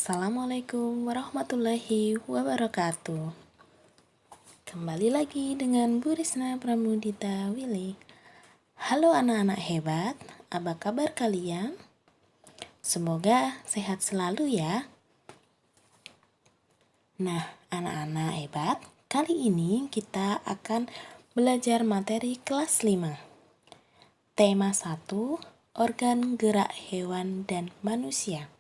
Assalamualaikum warahmatullahi wabarakatuh. Kembali lagi dengan Bu Risna Pramudita Willy. Halo anak-anak hebat, apa kabar kalian? Semoga sehat selalu ya. Nah, anak-anak hebat, kali ini kita akan belajar materi kelas 5. Tema 1, organ gerak hewan dan manusia.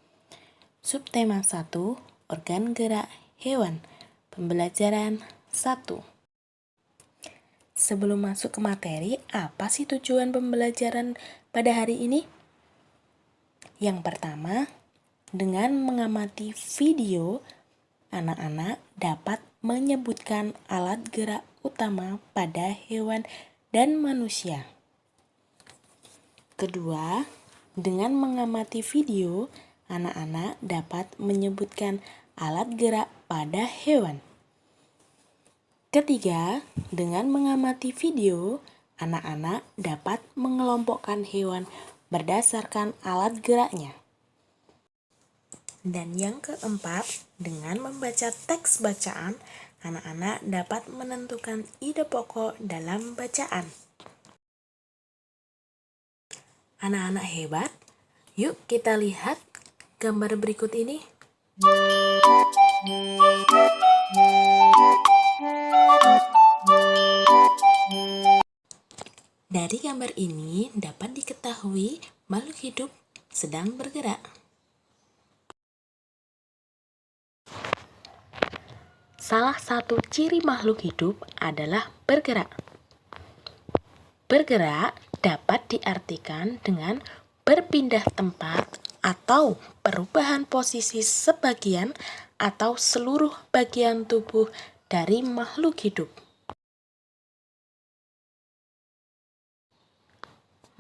Subtema 1, organ gerak hewan. Pembelajaran 1. Sebelum masuk ke materi, apa sih tujuan pembelajaran pada hari ini? Yang pertama, dengan mengamati video, anak-anak dapat menyebutkan alat gerak utama pada hewan dan manusia. Kedua, dengan mengamati video, anak-anak dapat menyebutkan alat gerak pada hewan. Ketiga, dengan mengamati video, anak-anak dapat mengelompokkan hewan berdasarkan alat geraknya. Dan yang keempat, dengan membaca teks bacaan, anak-anak dapat menentukan ide pokok dalam bacaan. Anak-anak hebat, yuk kita lihat gambar berikut ini. Dari gambar ini dapat diketahui makhluk hidup sedang bergerak. Salah satu ciri makhluk hidup adalah bergerak. Bergerak dapat diartikan dengan berpindah tempat atau perubahan posisi sebagian atau seluruh bagian tubuh dari makhluk hidup.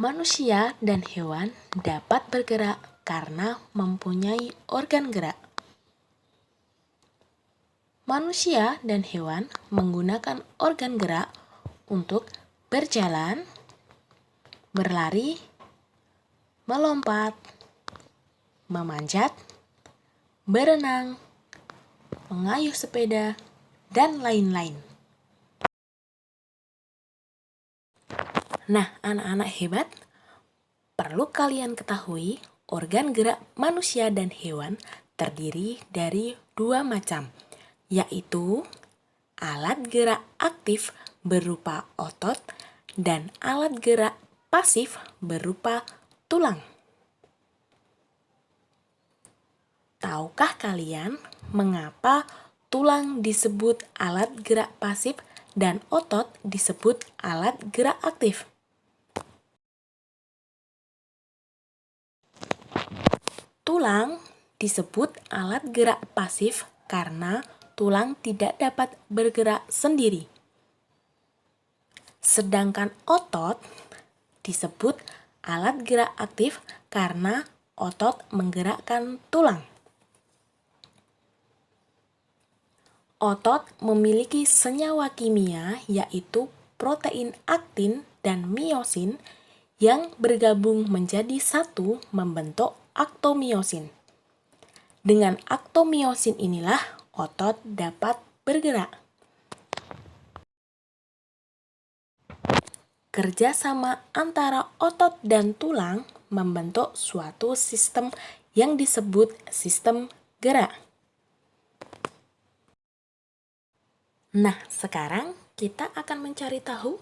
Manusia dan hewan dapat bergerak karena mempunyai organ gerak. Manusia dan hewan menggunakan organ gerak untuk berjalan, berlari, melompat, memanjat, berenang, mengayuh sepeda, dan lain-lain. Nah, anak-anak hebat, perlu kalian ketahui, organ gerak manusia dan hewan terdiri dari dua macam, yaitu alat gerak aktif berupa otot dan alat gerak pasif berupa tulang. Tahukah kalian mengapa tulang disebut alat gerak pasif dan otot disebut alat gerak aktif? Tulang disebut alat gerak pasif karena tulang tidak dapat bergerak sendiri. Sedangkan otot disebut alat gerak aktif karena otot menggerakkan tulang. Otot memiliki senyawa kimia yaitu protein aktin dan miosin yang bergabung menjadi satu membentuk aktomiosin. Dengan aktomiosin inilah otot dapat bergerak. Kerjasama antara otot dan tulang membentuk suatu sistem yang disebut sistem gerak. Nah, sekarang kita akan mencari tahu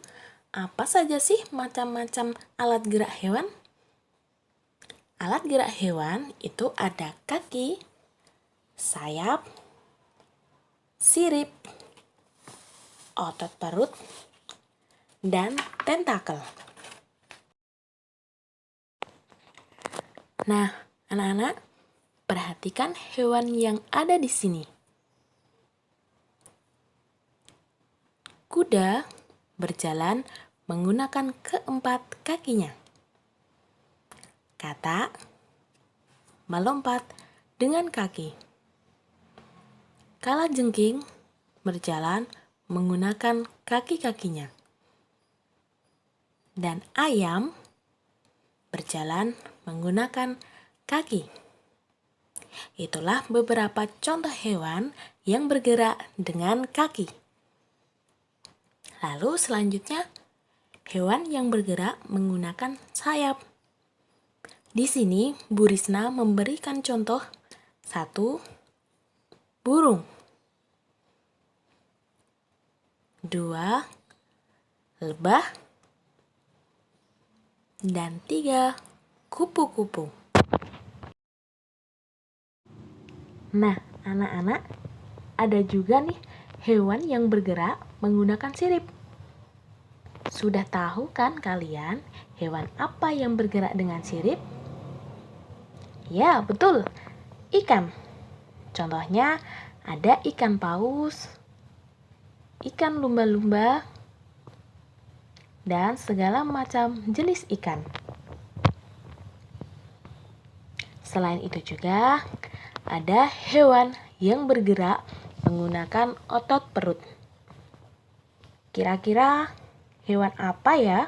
apa saja sih macam-macam alat gerak hewan? Alat gerak hewan itu ada kaki, sayap, sirip, otot perut, dan tentakel. Nah, anak-anak, perhatikan hewan yang ada di sini. Kuda berjalan menggunakan keempat kakinya. Katak melompat dengan kaki. Kalajengking berjalan menggunakan kaki-kakinya. Dan ayam berjalan menggunakan kaki. Itulah beberapa contoh hewan yang bergerak dengan kaki. Lalu selanjutnya, hewan yang bergerak menggunakan sayap. Di sini, Bu Risna memberikan contoh 1. Burung. 2. Lebah. Dan 3. Kupu-kupu. Nah, anak-anak, ada juga nih hewan yang bergerak menggunakan sirip. Sudah tahu kan kalian hewan apa yang bergerak dengan sirip? Ya, betul. Ikan. Contohnya ada ikan paus, ikan lumba-lumba, dan segala macam jenis ikan. Selain itu juga ada hewan yang bergerak menggunakan otot perut. Kira-kira hewan apa ya?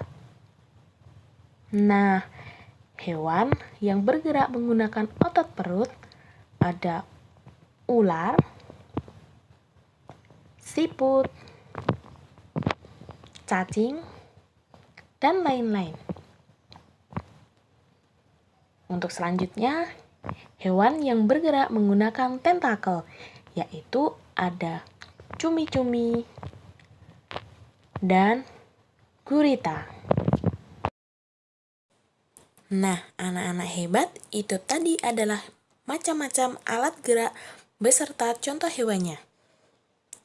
Nah, hewan yang bergerak menggunakan otot perut ada ular, siput, cacing, dan lain-lain. Untuk selanjutnya, hewan yang bergerak menggunakan tentakel, yaitu ada cumi-cumi dan gurita. Nah, anak-anak hebat, itu tadi adalah macam-macam alat gerak beserta contoh hewannya.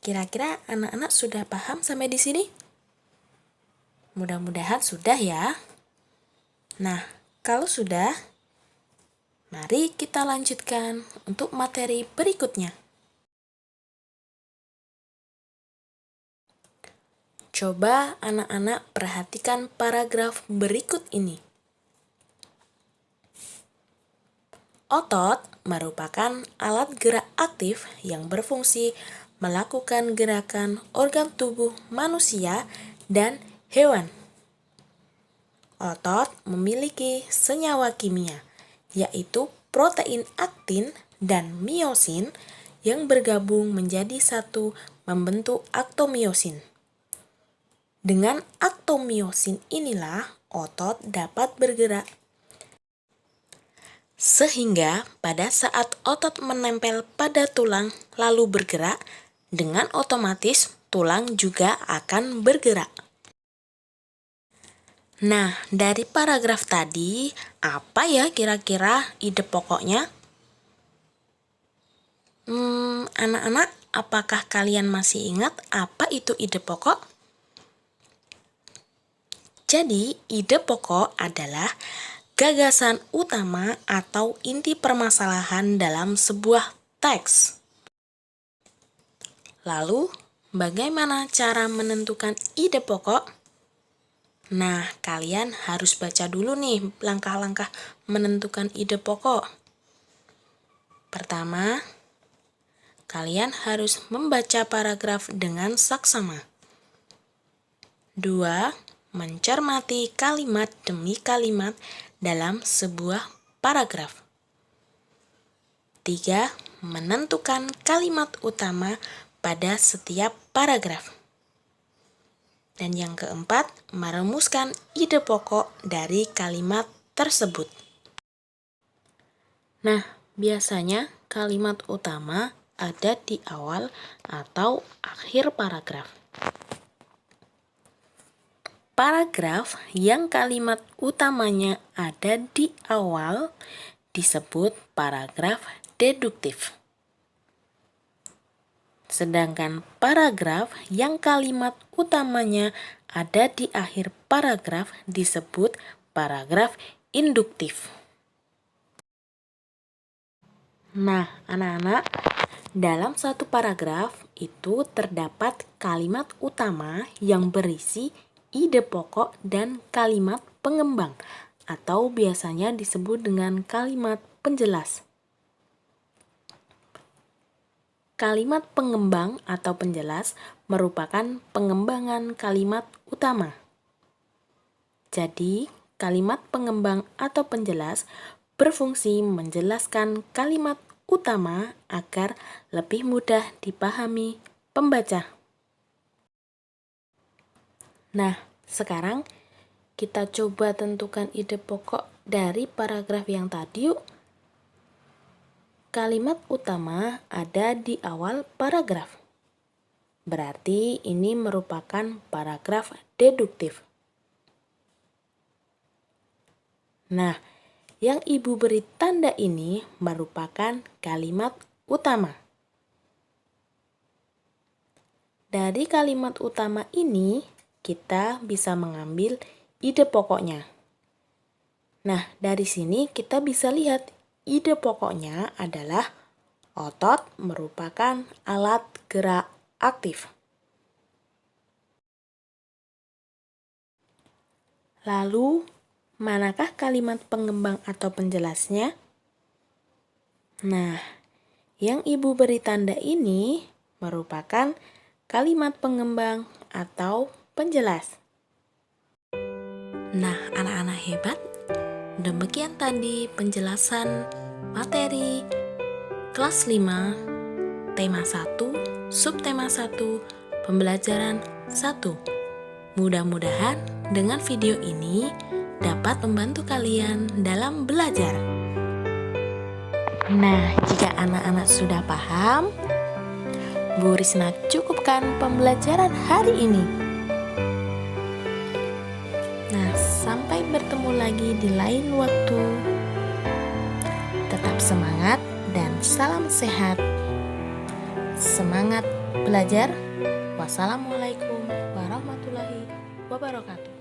Kira-kira anak-anak sudah paham sampai di sini? Mudah-mudahan sudah ya. Nah, kalau sudah, mari kita lanjutkan untuk materi berikutnya. Coba anak-anak perhatikan paragraf berikut ini. Otot merupakan alat gerak aktif yang berfungsi melakukan gerakan organ tubuh manusia dan hewan. Otot memiliki senyawa kimia, yaitu protein aktin dan miosin yang bergabung menjadi satu membentuk aktomiosin. Dengan aktomiosin inilah otot dapat bergerak. Sehingga pada saat otot menempel pada tulang lalu bergerak, dengan otomatis tulang juga akan bergerak. Nah, dari paragraf tadi, apa ya kira-kira ide pokoknya? Anak-anak, apakah kalian masih ingat apa itu ide pokok? Jadi, ide pokok adalah gagasan utama atau inti permasalahan dalam sebuah teks. Lalu, bagaimana cara menentukan ide pokok? Nah, kalian harus baca dulu nih langkah-langkah menentukan ide pokok. Pertama, kalian harus membaca paragraf dengan saksama. 2. Mencermati kalimat demi kalimat dalam sebuah paragraf. 3. Menentukan kalimat utama pada setiap paragraf. Dan yang keempat, merumuskan ide pokok dari kalimat tersebut. Nah, biasanya kalimat utama ada di awal atau akhir paragraf. Paragraf yang kalimat utamanya ada di awal disebut paragraf deduktif. Sedangkan paragraf yang kalimat utamanya ada di akhir paragraf disebut paragraf induktif. Nah, anak-anak, dalam satu paragraf itu terdapat kalimat utama yang berisi ide pokok dan kalimat pengembang, atau biasanya disebut dengan kalimat penjelas. Kalimat pengembang atau penjelas merupakan pengembangan kalimat utama. Jadi, kalimat pengembang atau penjelas berfungsi menjelaskan kalimat utama agar lebih mudah dipahami pembaca. Nah, sekarang kita coba tentukan ide pokok dari paragraf yang tadi yuk. Kalimat utama ada di awal paragraf. Berarti ini merupakan paragraf deduktif. Nah, yang Ibu beri tanda ini merupakan kalimat utama. Dari kalimat utama ini, kita bisa mengambil ide pokoknya. Nah, dari sini kita bisa lihat ide pokoknya adalah otot merupakan alat gerak aktif. Lalu, manakah kalimat pengembang atau penjelasnya? Nah, yang Ibu beri tanda ini merupakan kalimat pengembang atau penjelas. Nah, anak-anak hebat, demikian tadi penjelasan materi kelas 5, tema 1, subtema 1, pembelajaran 1. Mudah-mudahan dengan video ini dapat membantu kalian dalam belajar. Nah, jika anak-anak sudah paham, Bu Risna cukupkan pembelajaran hari ini. Nah, sampai bertemu lagi di lain waktu. Tetap semangat dan salam sehat. Semangat belajar. Wassalamualaikum warahmatullahi wabarakatuh.